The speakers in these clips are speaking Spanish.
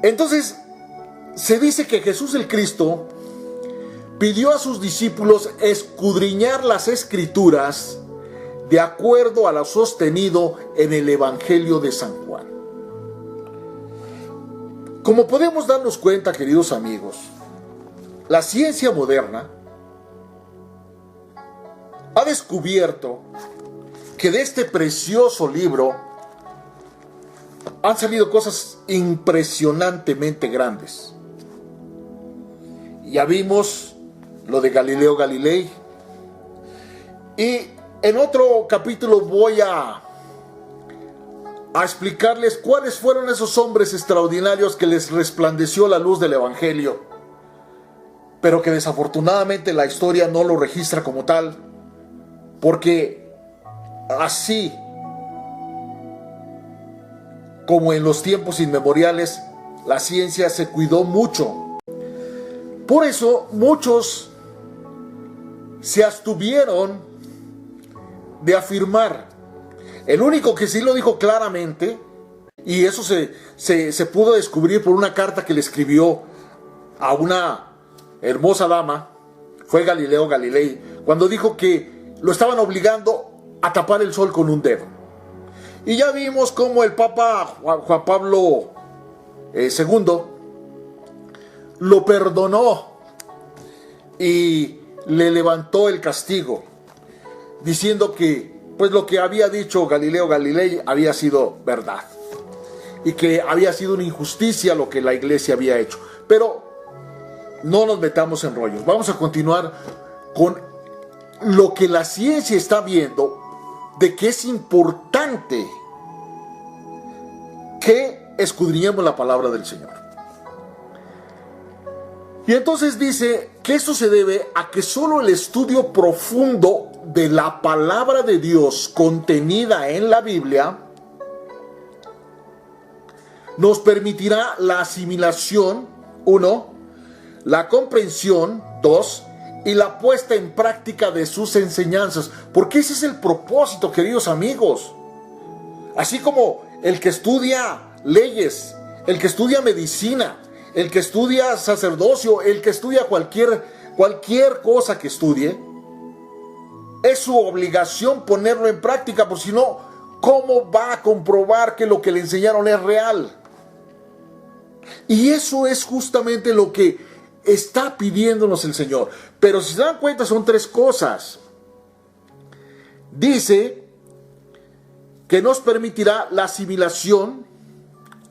Entonces, se dice que Jesús el Cristo pidió a sus discípulos escudriñar las Escrituras de acuerdo a lo sostenido en el Evangelio de San Juan. Como podemos darnos cuenta, queridos amigos, la ciencia moderna ha descubierto que de este precioso libro han salido cosas impresionantemente grandes. Ya vimos lo de Galileo Galilei, y en otro capítulo voy a explicarles cuáles fueron esos hombres extraordinarios que les resplandeció la luz del Evangelio, pero que desafortunadamente la historia no lo registra como tal, porque así como en los tiempos inmemoriales, la ciencia se cuidó mucho. Por eso muchos se abstuvieron de afirmar. El único que sí lo dijo claramente, y eso se pudo descubrir por una carta que le escribió a una hermosa dama, fue Galileo Galilei, cuando dijo que lo estaban obligando a tapar el sol con un dedo. Y ya vimos cómo el Papa Juan Pablo II lo perdonó y le levantó el castigo, diciendo que pues lo que había dicho Galileo Galilei había sido verdad y que había sido una injusticia lo que la iglesia había hecho. Pero no nos metamos en rollos. Vamos a continuar con lo que la ciencia está viendo, de que es importante que escudriñemos la palabra del Señor. Y entonces dice que esto se debe a que solo el estudio profundo de la palabra de Dios contenida en la Biblia nos permitirá la asimilación, 1, la comprensión, 2, y la puesta en práctica de sus enseñanzas. Porque ese es el propósito, queridos amigos. Así como el que estudia leyes, el que estudia medicina, el que estudia sacerdocio, el que estudia cualquier cosa que estudie, es su obligación ponerlo en práctica, porque si no, ¿cómo va a comprobar que lo que le enseñaron es real? Y eso es justamente lo que está pidiéndonos el Señor. Pero si se dan cuenta, son 3 cosas. Dice que nos permitirá la asimilación,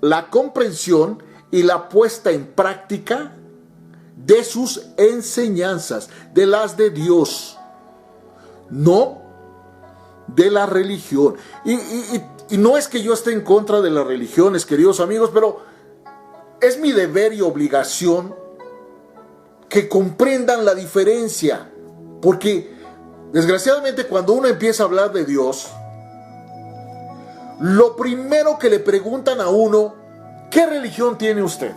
la comprensión y la puesta en práctica de sus enseñanzas, de las de Dios, no de la religión. Y no es que yo esté en contra de las religiones, queridos amigos, pero es mi deber y obligación que comprendan la diferencia, porque desgraciadamente cuando uno empieza a hablar de Dios, lo primero que le preguntan a uno: ¿qué religión tiene usted?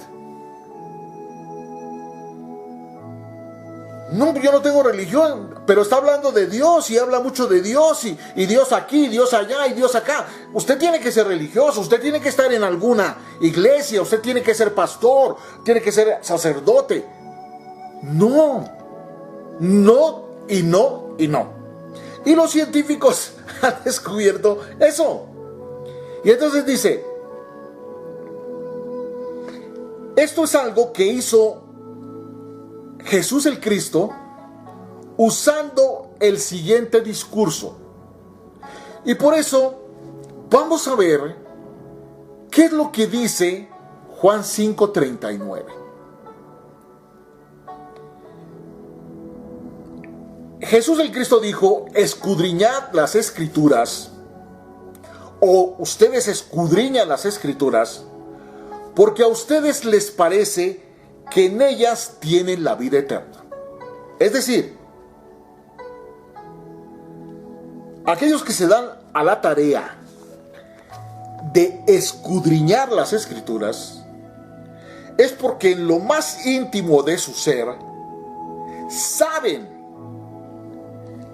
No, yo no tengo religión, pero está hablando de Dios y habla mucho de Dios y Dios aquí, Dios allá y Dios acá. Usted tiene que ser religioso, usted tiene que estar en alguna iglesia, usted tiene que ser pastor, tiene que ser sacerdote. No, no y no y no. Y los científicos han descubierto eso. Y entonces dice, esto es algo que hizo Jesús el Cristo usando el siguiente discurso. Y por eso vamos a ver qué es lo que dice Juan 5:39. Jesús el Cristo dijo: escudriñad las Escrituras, o ustedes escudriñan las Escrituras, porque a ustedes les parece que en ellas tienen la vida eterna. Es decir, aquellos que se dan a la tarea de escudriñar las Escrituras es porque en lo más íntimo de su ser saben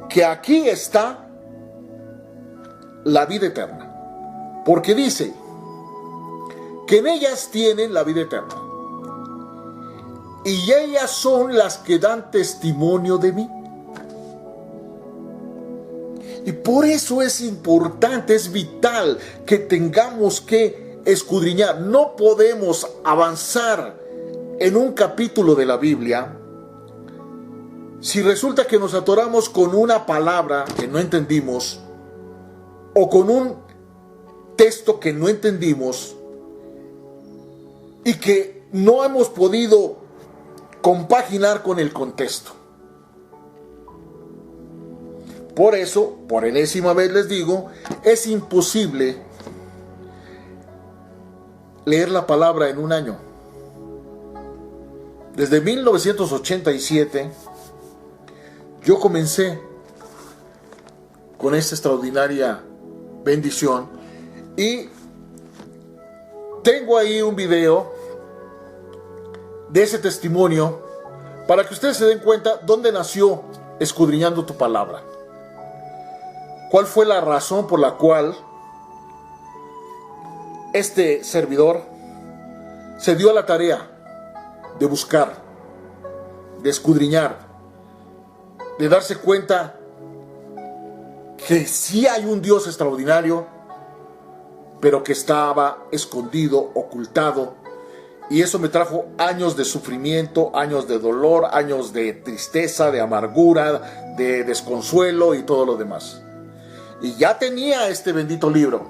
que aquí está la vida eterna. Porque dice que en ellas tienen la vida eterna. Y ellas son las que dan testimonio de mí. Y por eso es importante, es vital que tengamos que escudriñar. No podemos avanzar en un capítulo de la Biblia si resulta que nos atoramos con una palabra que no entendimos o con un texto que no entendimos y que no hemos podido compaginar con el contexto. Por eso, por enésima vez les digo, es imposible leer la palabra en un año. Desde 1987 yo comencé con esta extraordinaria bendición y tengo ahí un video de ese testimonio para que ustedes se den cuenta dónde nació Escudriñando tu Palabra. ¿Cuál fue la razón por la cual este servidor se dio a la tarea de buscar, de escudriñar, de darse cuenta que sí hay un Dios extraordinario, pero que estaba escondido, ocultado? Y eso me trajo años de sufrimiento, años de dolor, años de tristeza, de amargura, de desconsuelo y todo lo demás. Y ya tenía este bendito libro,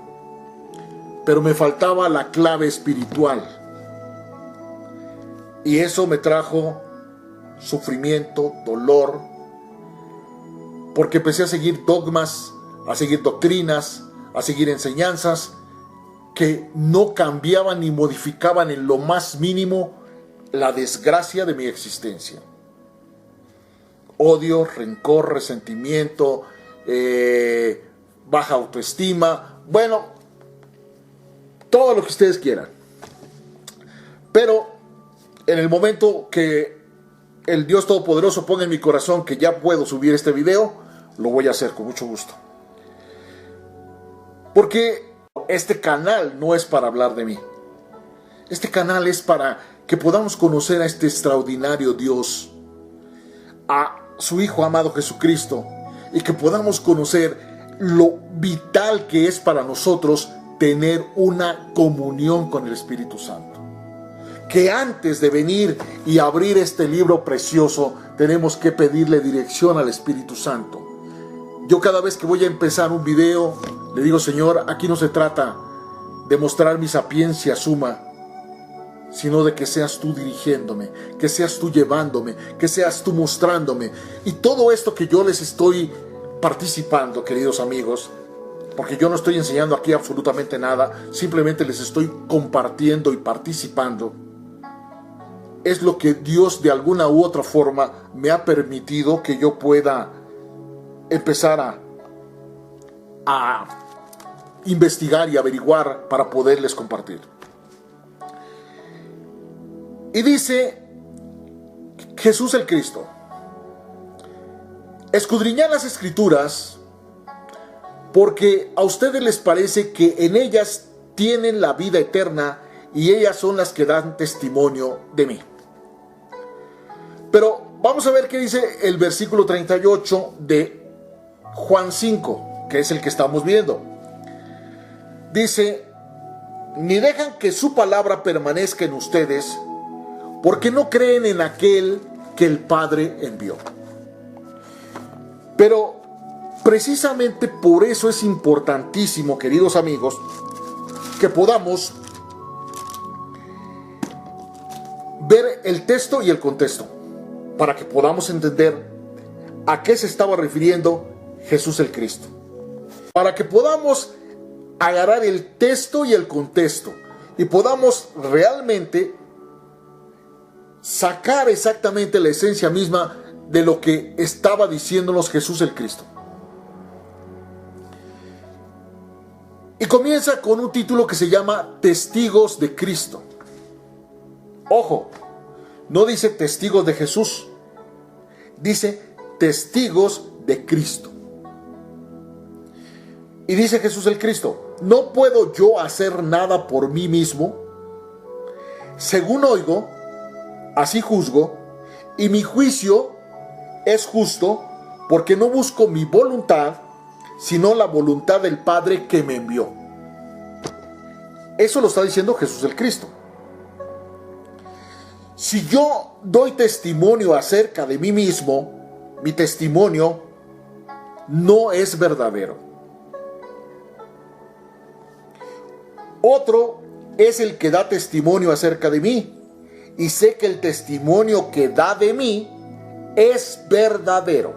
pero me faltaba la clave espiritual. Y eso me trajo sufrimiento, dolor, porque empecé a seguir dogmas, a seguir doctrinas, a seguir enseñanzas que no cambiaban ni modificaban en lo más mínimo la desgracia de mi existencia. Odio, rencor, resentimiento, baja autoestima, bueno, todo lo que ustedes quieran. Pero en el momento que el Dios Todopoderoso ponga en mi corazón que ya puedo subir este video, lo voy a hacer con mucho gusto. Porque este canal no es para hablar de mí. Este canal es para que podamos conocer a este extraordinario Dios, a su Hijo amado Jesucristo, y que podamos conocer lo vital que es para nosotros tener una comunión con el Espíritu Santo. Que antes de venir y abrir este libro precioso, tenemos que pedirle dirección al Espíritu Santo. Yo cada vez que voy a empezar un video, le digo: Señor, aquí no se trata de mostrar mi sapiencia suma, sino de que seas tú dirigiéndome, que seas tú llevándome, que seas tú mostrándome. Y todo esto que yo les estoy participando, queridos amigos, porque yo no estoy enseñando aquí absolutamente nada, simplemente les estoy compartiendo y participando, es lo que Dios de alguna u otra forma me ha permitido que yo pueda empezar a investigar y averiguar para poderles compartir. Y dice Jesús el Cristo: escudriñad las Escrituras, porque a ustedes les parece que en ellas tienen la vida eterna, y ellas son las que dan testimonio de mí. Pero vamos a ver qué dice el versículo 38 de Juan 5, que es el que estamos viendo. Dice: ni dejan que su palabra permanezca en ustedes, porque no creen en aquel que el Padre envió. Pero precisamente por eso es importantísimo, queridos amigos, que podamos ver el texto y el contexto, para que podamos entender a qué se estaba refiriendo Jesús el Cristo. Para que podamos agarrar el texto y el contexto y podamos realmente sacar exactamente la esencia misma de lo que estaba diciéndonos Jesús el Cristo. Y comienza con un título que se llama Testigos de Cristo. Ojo, no dice testigos de Jesús, dice testigos de Cristo. Y dice Jesús el Cristo: no puedo yo hacer nada por mí mismo, según oigo, así juzgo, y mi juicio es justo, porque no busco mi voluntad, sino la voluntad del Padre que me envió. Eso lo está diciendo Jesús el Cristo. Si yo doy testimonio acerca de mí mismo, mi testimonio no es verdadero. Otro es el que da testimonio acerca de mí, y sé que el testimonio que da de mí es verdadero.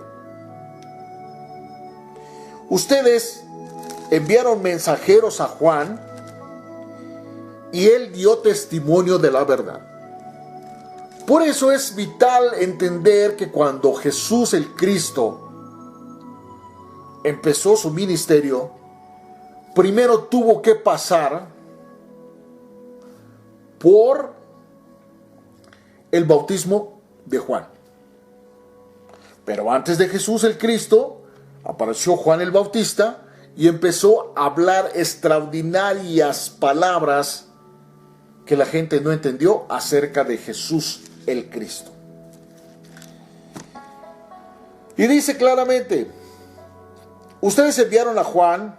Ustedes enviaron mensajeros a Juan y él dio testimonio de la verdad. Por eso es vital entender que cuando Jesús el Cristo empezó su ministerio, primero tuvo que pasar por el bautismo de Juan. Pero antes de Jesús el Cristo, apareció Juan el Bautista y empezó a hablar extraordinarias palabras que la gente no entendió acerca de Jesús el Cristo. Y dice claramente, ustedes enviaron a Juan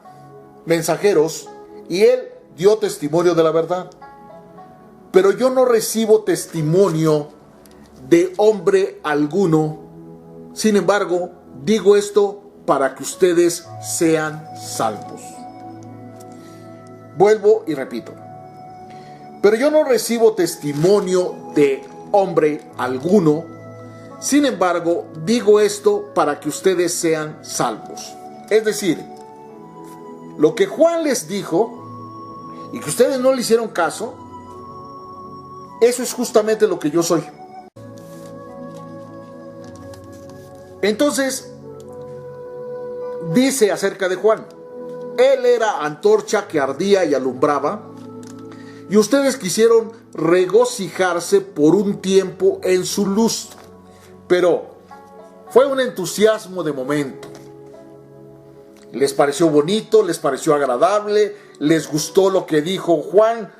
mensajeros y él dio testimonio de la verdad. Pero yo no recibo testimonio de hombre alguno. Sin embargo, digo esto para que ustedes sean salvos. Vuelvo y repito. Pero yo no recibo testimonio de hombre alguno. Sin embargo, digo esto para que ustedes sean salvos. Es decir, lo que Juan les dijo y que ustedes no le hicieron caso, eso es justamente lo que yo soy. Entonces, dice acerca de Juan, él era antorcha que ardía y alumbraba, y ustedes quisieron regocijarse por un tiempo en su luz, pero fue un entusiasmo de momento. Les pareció bonito, les pareció agradable, les gustó lo que dijo Juan,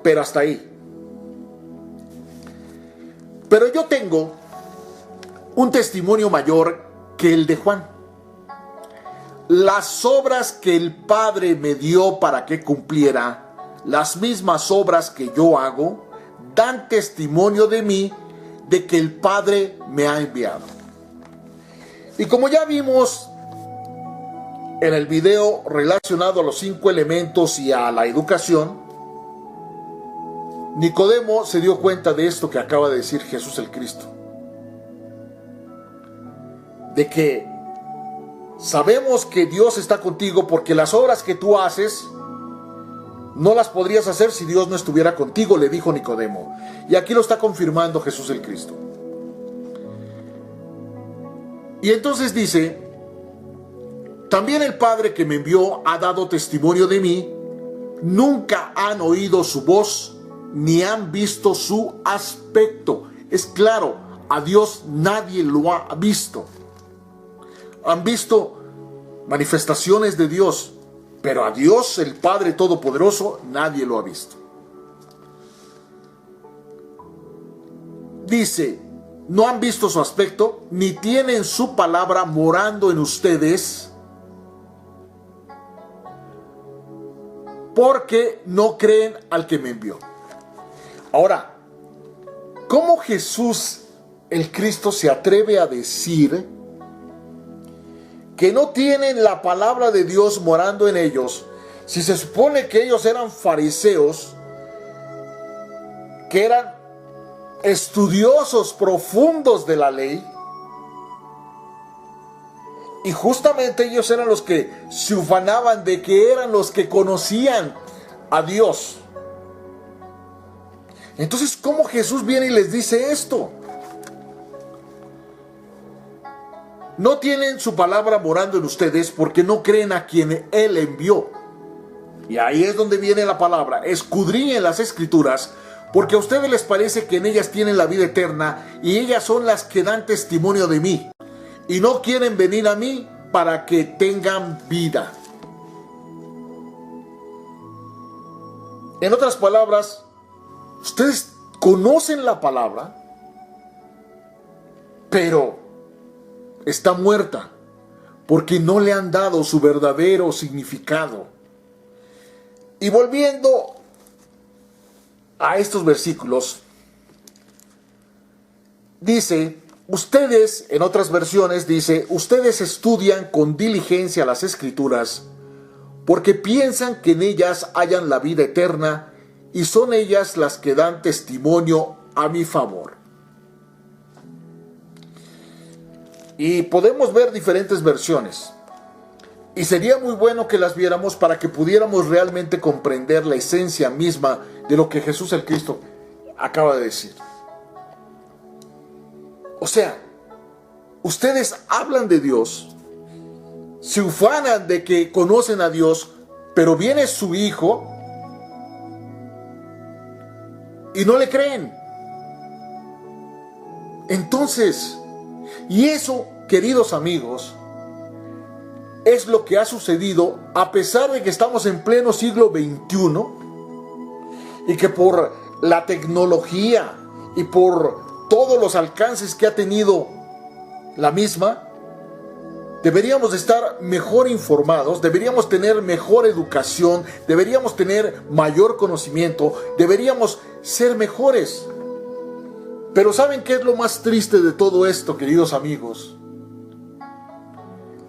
pero hasta ahí. Pero yo tengo un testimonio mayor que el de Juan. Las obras que el Padre me dio para que cumpliera, las mismas obras que yo hago, dan testimonio de mí, de que el Padre me ha enviado. Y como ya vimos en el video relacionado a los 5 elementos y a la educación, Nicodemo se dio cuenta de esto que acaba de decir Jesús el Cristo. De que sabemos que Dios está contigo porque las obras que tú haces no las podrías hacer si Dios no estuviera contigo, le dijo Nicodemo. Y aquí lo está confirmando Jesús el Cristo. Y entonces dice, también el Padre que me envió ha dado testimonio de mí, nunca han oído su voz, ni han visto su aspecto. Es claro, a Dios nadie lo ha visto. Han visto manifestaciones de Dios, pero a Dios, el Padre Todopoderoso, nadie lo ha visto. Dice, no han visto su aspecto, ni tienen su palabra morando en ustedes, porque no creen al que me envió. Ahora, ¿cómo Jesús el Cristo se atreve a decir que no tienen la palabra de Dios morando en ellos, si se supone que ellos eran fariseos, que eran estudiosos profundos de la ley, y justamente ellos eran los que se ufanaban de que eran los que conocían a Dios? Entonces, ¿cómo Jesús viene y les dice esto? No tienen su palabra morando en ustedes porque no creen a quien Él envió. Y ahí es donde viene la palabra. Escudriñen las Escrituras, porque a ustedes les parece que en ellas tienen la vida eterna, y ellas son las que dan testimonio de mí. Y no quieren venir a mí para que tengan vida. En otras palabras, Ustedes conocen la palabra, pero está muerta porque no le han dado su verdadero significado. Y volviendo a estos versículos, dice, ustedes, en otras versiones dice, ustedes estudian con diligencia las Escrituras porque piensan que en ellas hallan la vida eterna y son ellas las que dan testimonio a mi favor. Y podemos ver diferentes versiones. Y sería muy bueno que las viéramos para que pudiéramos realmente comprender la esencia misma de lo que Jesús el Cristo acaba de decir. O sea, ustedes hablan de Dios, se ufanan de que conocen a Dios, pero viene su Hijo y no le creen. Entonces, y eso, queridos amigos, es lo que ha sucedido a pesar de que estamos en pleno siglo XXI y que por la tecnología y por todos los alcances que ha tenido la misma, deberíamos estar mejor informados, deberíamos tener mejor educación, deberíamos tener mayor conocimiento, deberíamos ser mejores. Pero ¿saben qué es lo más triste de todo esto, queridos amigos?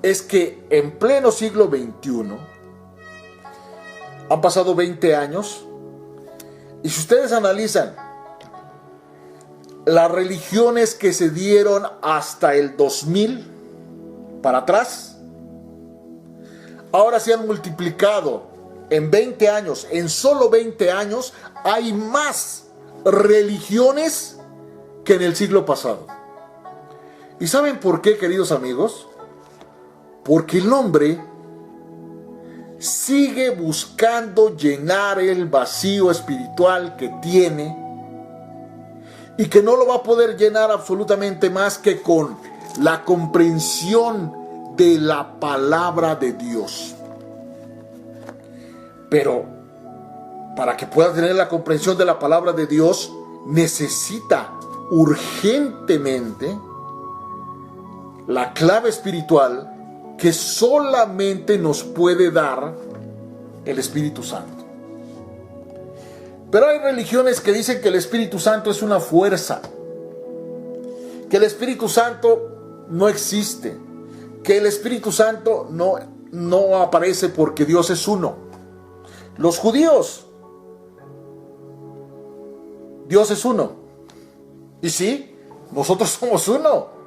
Es que en pleno siglo XXI, han pasado 20 años, y si ustedes analizan las religiones que se dieron hasta el 2000 para atrás, ahora se han multiplicado en 20 años, en solo 20 años, hay más religiones que en el siglo pasado. ¿Y saben por qué, queridos amigos? Porque el hombre sigue buscando llenar el vacío espiritual que tiene y que no lo va a poder llenar absolutamente más que con la comprensión de la palabra de Dios. Pero para que pueda tener la comprensión de la palabra de Dios, necesita urgentemente la clave espiritual que solamente nos puede dar el Espíritu Santo. Pero hay religiones que dicen que el Espíritu Santo es una fuerza, que el Espíritu Santo no existe, que el Espíritu Santo no aparece porque Dios es uno. Los judíos, Dios es uno. Y sí, nosotros somos uno.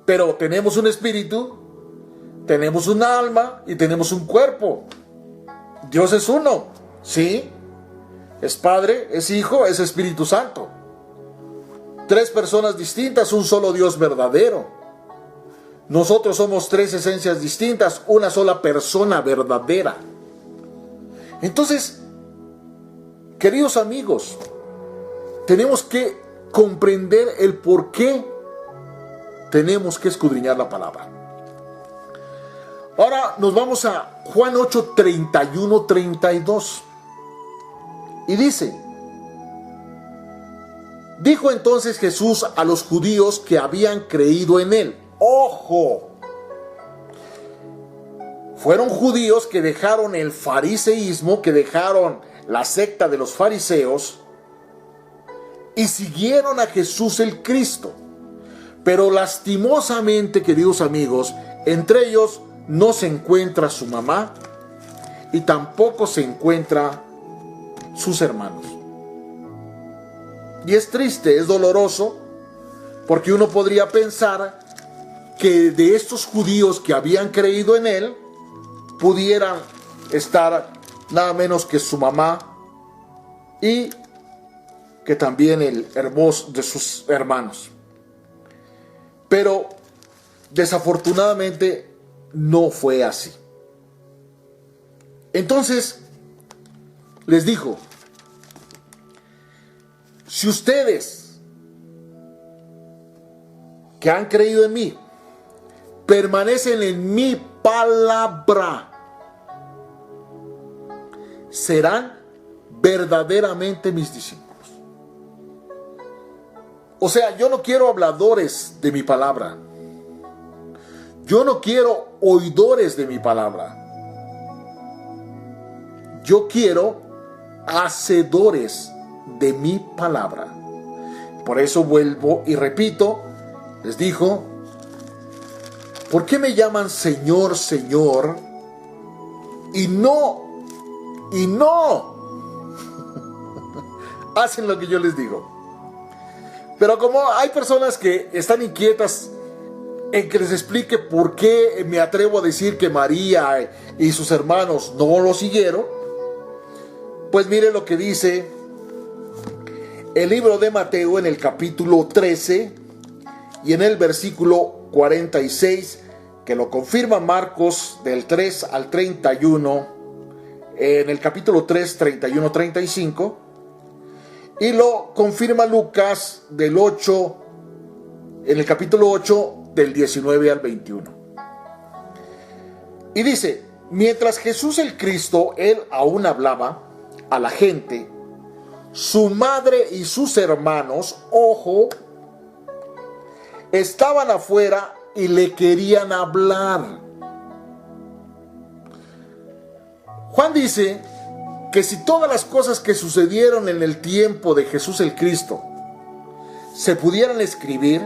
Pero tenemos un espíritu, tenemos un alma y tenemos un cuerpo. Dios es uno, ¿sí? Es Padre, es Hijo, es Espíritu Santo. 3 personas distintas, un solo Dios verdadero. Nosotros somos 3 esencias distintas, una sola persona verdadera. Entonces, queridos amigos, tenemos que comprender el por qué tenemos que escudriñar la palabra. Ahora nos vamos a Juan 8, 31, 32. Y dice: dijo entonces Jesús a los judíos que habían creído en él. ¡Ojo! Fueron judíos que dejaron el fariseísmo, que dejaron la secta de los fariseos y siguieron a Jesús el Cristo. Pero lastimosamente, queridos amigos, entre ellos no se encuentra su mamá y tampoco se encuentra sus hermanos. Y es triste, es doloroso, porque uno podría pensar que de estos judíos que habían creído en él, pudieran estar nada menos que su mamá y que también el hermoso de sus hermanos. Pero desafortunadamente no fue así. Entonces les dijo: si ustedes que han creído en mí permanecen en mi palabra, serán verdaderamente mis discípulos. O sea, yo no quiero habladores de mi palabra. Yo no quiero oidores de mi palabra. Yo quiero hacedores de mi palabra. Por eso vuelvo y repito, les dijo, ¿por qué me llaman Señor, Señor? Y no hacen lo que yo les digo. Pero como hay personas que están inquietas en que les explique por qué me atrevo a decir que María y sus hermanos no lo siguieron, pues mire lo que dice el libro de Mateo en el capítulo 13 y en el versículo 46, que lo confirma Marcos del 3 al 31, en el capítulo 3, 31, 35, y lo confirma Lucas del 8, en el capítulo 8, del 19 al 21. Y dice, mientras Jesús el Cristo, él aún hablaba a la gente, su madre y sus hermanos, ojo, estaban afuera y le querían hablar. Juan dice que si todas las cosas que sucedieron en el tiempo de Jesús el Cristo se pudieran escribir,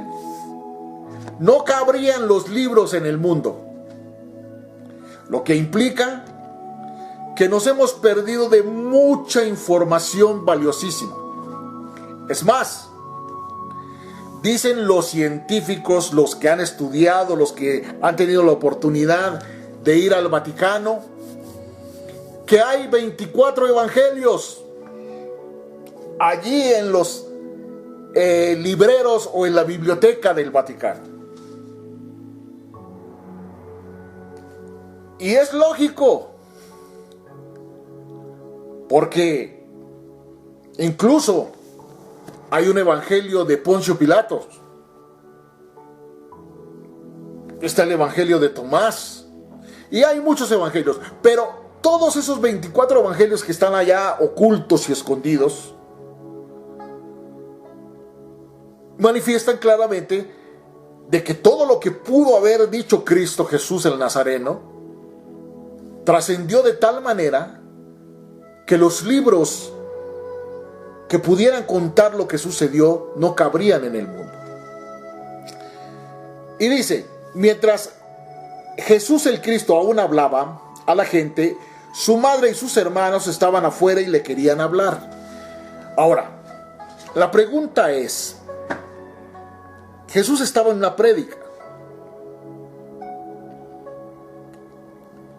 no cabrían los libros en el mundo. Lo que implica que nos hemos perdido de mucha información valiosísima. Es más, dicen los científicos, los que han estudiado, los que han tenido la oportunidad de ir al Vaticano, que hay 24 evangelios allí en los libreros o en la biblioteca del Vaticano. Y es lógico, porque incluso hay un evangelio de Poncio Pilatos, está el evangelio de Tomás, y hay muchos evangelios, pero todos esos 24 evangelios que están allá ocultos y escondidos manifiestan claramente de que todo lo que pudo haber dicho Cristo Jesús el Nazareno trascendió de tal manera que los libros que pudieran contar lo que sucedió no cabrían en el mundo. Y dice, mientras Jesús el Cristo aún hablaba a la gente, su madre y sus hermanos estaban afuera y le querían hablar. Ahora, la pregunta es, Jesús estaba en una prédica.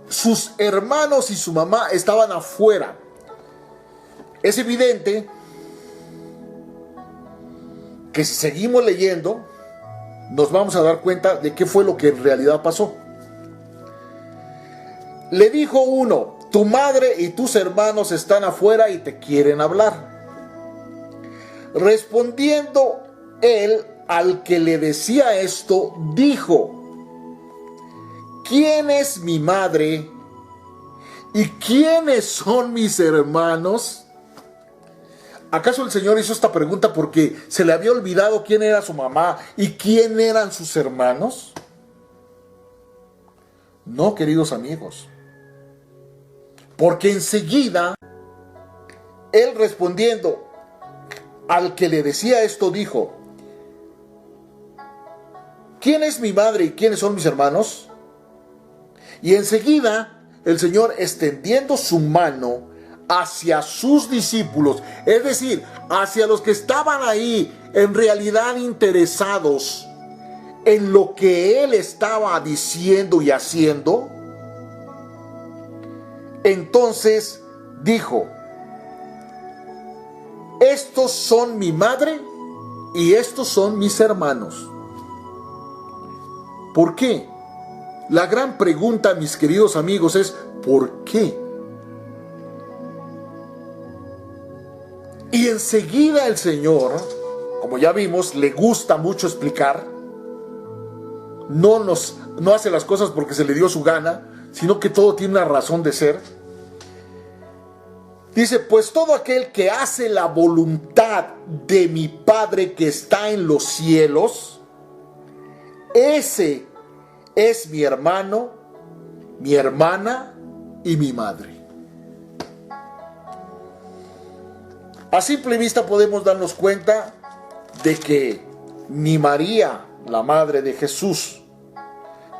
Sus hermanos y su mamá estaban afuera. Es evidente que si seguimos leyendo, nos vamos a dar cuenta de qué fue lo que en realidad pasó. Le dijo uno, tu madre y tus hermanos están afuera y te quieren hablar. Respondiendo él al que le decía esto, dijo, ¿quién es mi madre y quiénes son mis hermanos? ¿Acaso el Señor hizo esta pregunta porque se le había olvidado quién era su mamá y quién eran sus hermanos? No, queridos amigos. Porque enseguida, él respondiendo al que le decía esto, dijo, ¿quién es mi madre y quiénes son mis hermanos? Y enseguida, el Señor extendiendo su mano hacia sus discípulos, es decir, hacia los que estaban ahí en realidad interesados en lo que él estaba diciendo y haciendo, entonces dijo, estos son mi madre y estos son mis hermanos. ¿Por qué? La gran pregunta, mis queridos amigos, es ¿por qué? Y enseguida el Señor, como ya vimos, le gusta mucho explicar. No hace las cosas porque se le dio su gana, sino que todo tiene una razón de ser. Dice, pues todo aquel que hace la voluntad de mi Padre que está en los cielos, ese es mi hermano, mi hermana y mi madre. A simple vista podemos darnos cuenta de que ni María, la madre de Jesús,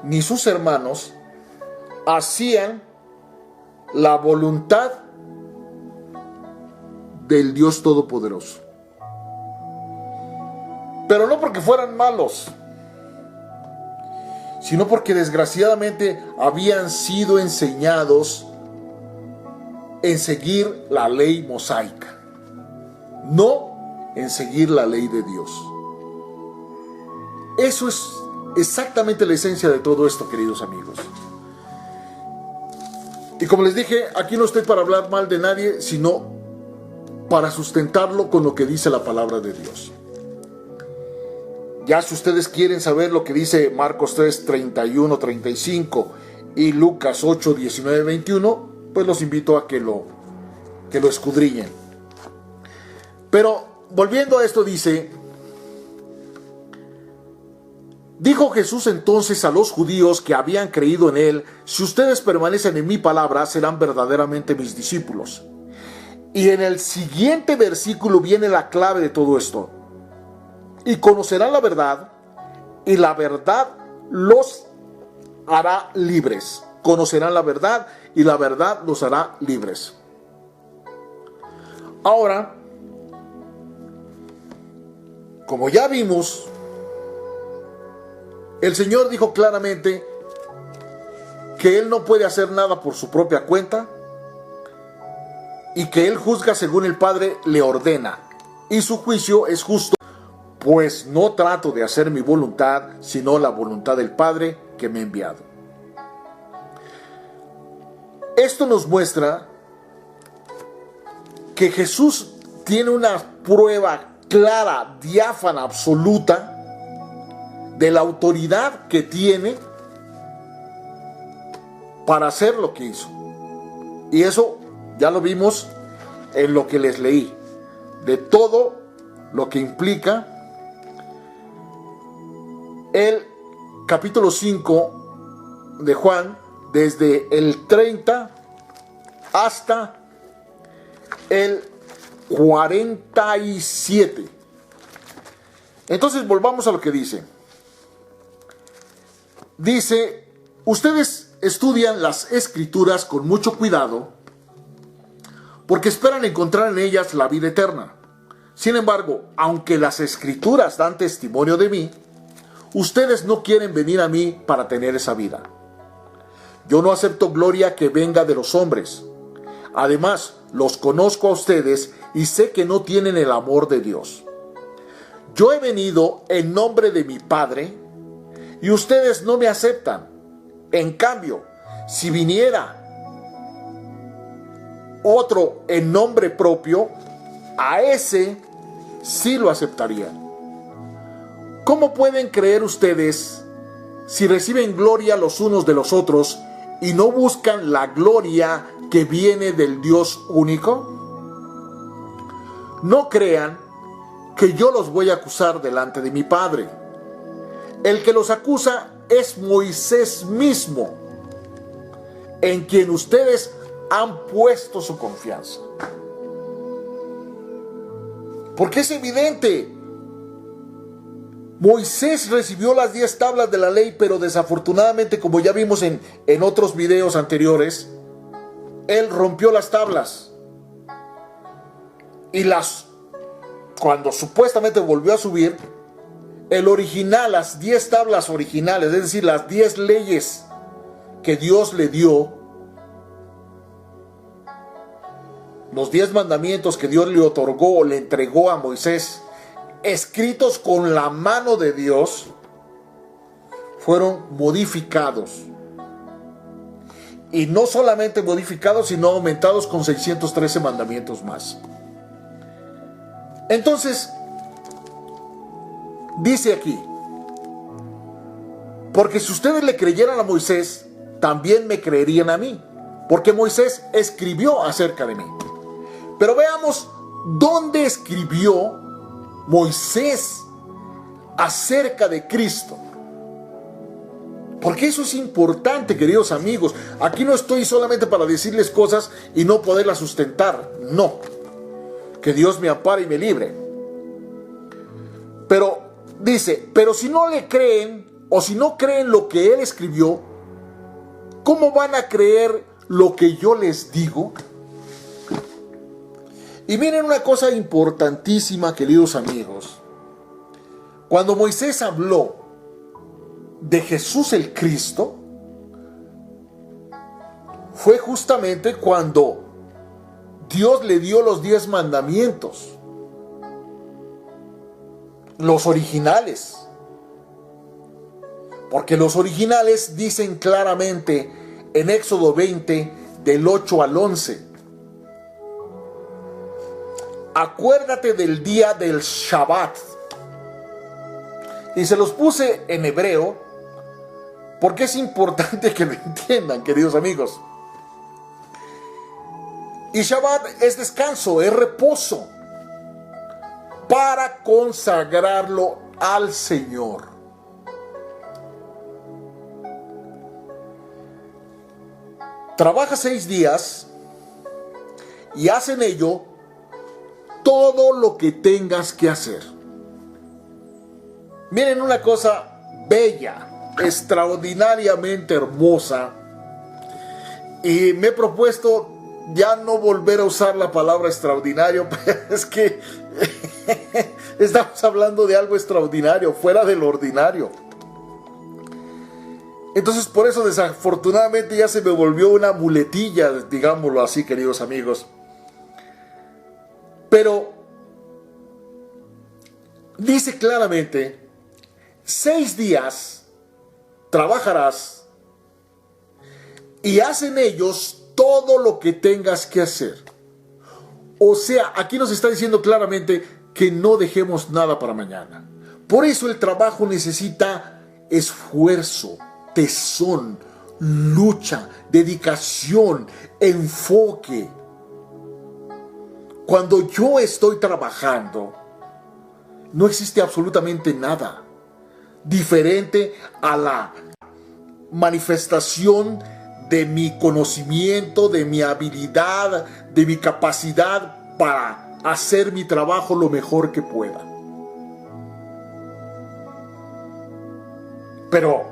ni sus hermanos hacían la voluntad del Dios Todopoderoso. Pero no porque fueran malos, sino porque desgraciadamente habían sido enseñados en seguir la ley mosaica, no en seguir la ley de Dios. Eso es exactamente la esencia de todo esto, queridos amigos. Y como les dije, aquí no estoy para hablar mal de nadie, sino para sustentarlo con lo que dice la palabra de Dios. Ya si ustedes quieren saber lo que dice Marcos 3, 31, 35 y Lucas 8, 19, 21, pues los invito a que lo escudriñen. Pero volviendo a esto, dijo Jesús entonces a los judíos que habían creído en él: si ustedes permanecen en mi palabra, serán verdaderamente mis discípulos. Y en el siguiente versículo viene la clave de todo esto: y conocerán la verdad, y la verdad los hará libres. Conocerán la verdad, y la verdad los hará libres. Ahora, como ya vimos, el Señor dijo claramente que Él no puede hacer nada por su propia cuenta y que Él juzga según el Padre le ordena, y su juicio es justo, pues no trato de hacer mi voluntad, sino la voluntad del Padre que me ha enviado. Esto nos muestra que Jesús tiene una prueba clara, diáfana, absoluta de la autoridad que tiene para hacer lo que hizo. Y eso ya lo vimos en lo que les leí, de todo lo que implica el capítulo 5 de Juan, desde el 30 hasta el 47. Entonces volvamos a lo que dice. Dice: ustedes estudian las escrituras con mucho cuidado porque esperan encontrar en ellas la vida eterna. Sin embargo, aunque las escrituras dan testimonio de mí, ustedes no quieren venir a mí para tener esa vida. Yo no acepto gloria que venga de los hombres. Además, los conozco a ustedes y sé que no tienen el amor de Dios. Yo he venido en nombre de mi Padre y ustedes no me aceptan. En cambio, si viniera otro en nombre propio, a ese sí lo aceptarían. ¿Cómo pueden creer ustedes si reciben gloria los unos de los otros y no buscan la gloria que viene del Dios único? No crean que yo los voy a acusar delante de mi Padre. El que los acusa es Moisés mismo, en quien ustedes han puesto su confianza. Porque es evidente. Moisés recibió las 10 tablas de la ley, pero desafortunadamente, como ya vimos en otros videos anteriores, él rompió las tablas. Y cuando supuestamente volvió a subir, el original, las 10 tablas originales, es decir, las 10 leyes que Dios le dio, los 10 mandamientos que Dios le otorgó o le entregó a Moisés, escritos con la mano de Dios, fueron modificados. Y no solamente modificados, sino aumentados con 613 mandamientos más. Entonces, dice aquí: porque si ustedes le creyeran a Moisés, también me creerían a mí, porque Moisés escribió acerca de mí. Pero veamos dónde escribió Moisés acerca de Cristo. Porque eso es importante, queridos amigos. Aquí no estoy solamente para decirles cosas y no poderlas sustentar. No. Que Dios me ampare y me libre. Pero dice, pero si no le creen o si no creen lo que él escribió, ¿cómo van a creer lo que yo les digo? Y miren una cosa importantísima, queridos amigos. Cuando Moisés habló de Jesús el Cristo, fue justamente cuando Dios le dio los 10 mandamientos, los originales, porque los originales dicen claramente en Éxodo 20 del 8 al 11: acuérdate del día del Shabbat. Y se los puse en hebreo porque es importante que lo entiendan, queridos amigos. Y Shabbat es descanso, es reposo, para consagrarlo al Señor. Trabaja 6 días y haz en ello todo lo que tengas que hacer. Miren una cosa bella, extraordinariamente hermosa. Y me he propuesto ya no volver a usar la palabra extraordinario, pero es que estamos hablando de algo extraordinario, fuera del ordinario. Entonces por eso desafortunadamente ya se me volvió una muletilla, digámoslo así, queridos amigos. Pero dice claramente: 6 días trabajarás y haz en ellos todo lo que tengas que hacer. O sea, aquí nos está diciendo claramente que no dejemos nada para mañana. Por eso el trabajo necesita esfuerzo, tesón, lucha, dedicación, enfoque. Cuando yo estoy trabajando, no existe absolutamente nada diferente a la manifestación de mi conocimiento, de mi habilidad, de mi capacidad para hacer mi trabajo lo mejor que pueda. Pero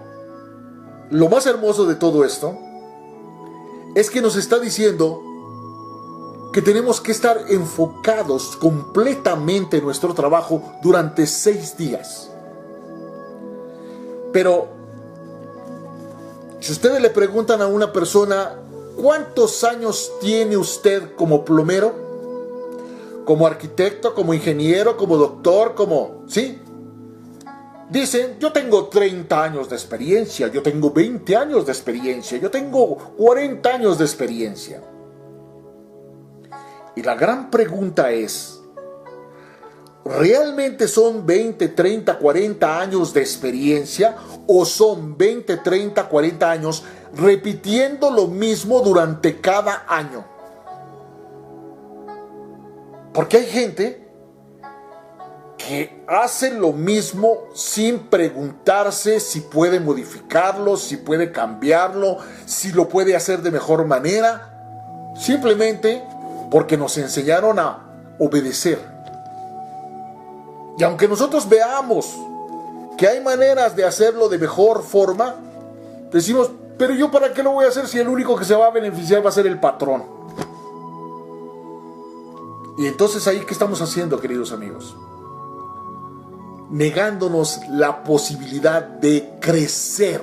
lo más hermoso de todo esto es que nos está diciendo que tenemos que estar enfocados completamente en nuestro trabajo durante 6 días. Pero si ustedes le preguntan a una persona: ¿cuántos años tiene usted como plomero? ¿Como arquitecto? ¿Como ingeniero? ¿Como doctor? ¿Sí? Dicen: yo tengo 30 años de experiencia, yo tengo 20 años de experiencia, yo tengo 40 años de experiencia. Y la gran pregunta es: ¿realmente son 20, 30, 40 años de experiencia? ¿O son 20, 30, 40 años repitiendo lo mismo durante cada año? Porque hay gente que hace lo mismo sin preguntarse si puede modificarlo, si puede cambiarlo, si lo puede hacer de mejor manera, simplemente porque nos enseñaron a obedecer. Y aunque nosotros veamos que hay maneras de hacerlo de mejor forma, decimos: pero yo para qué lo voy a hacer si el único que se va a beneficiar va a ser el patrón. Y entonces ahí, ¿qué estamos haciendo, queridos amigos? Negándonos la posibilidad de crecer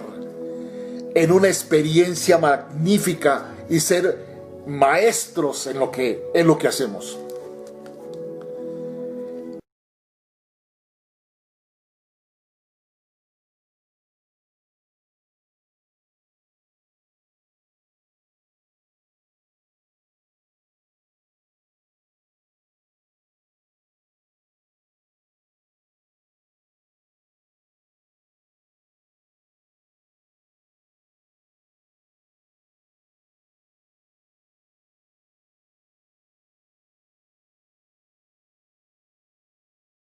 en una experiencia magnífica y ser maestros en lo que hacemos.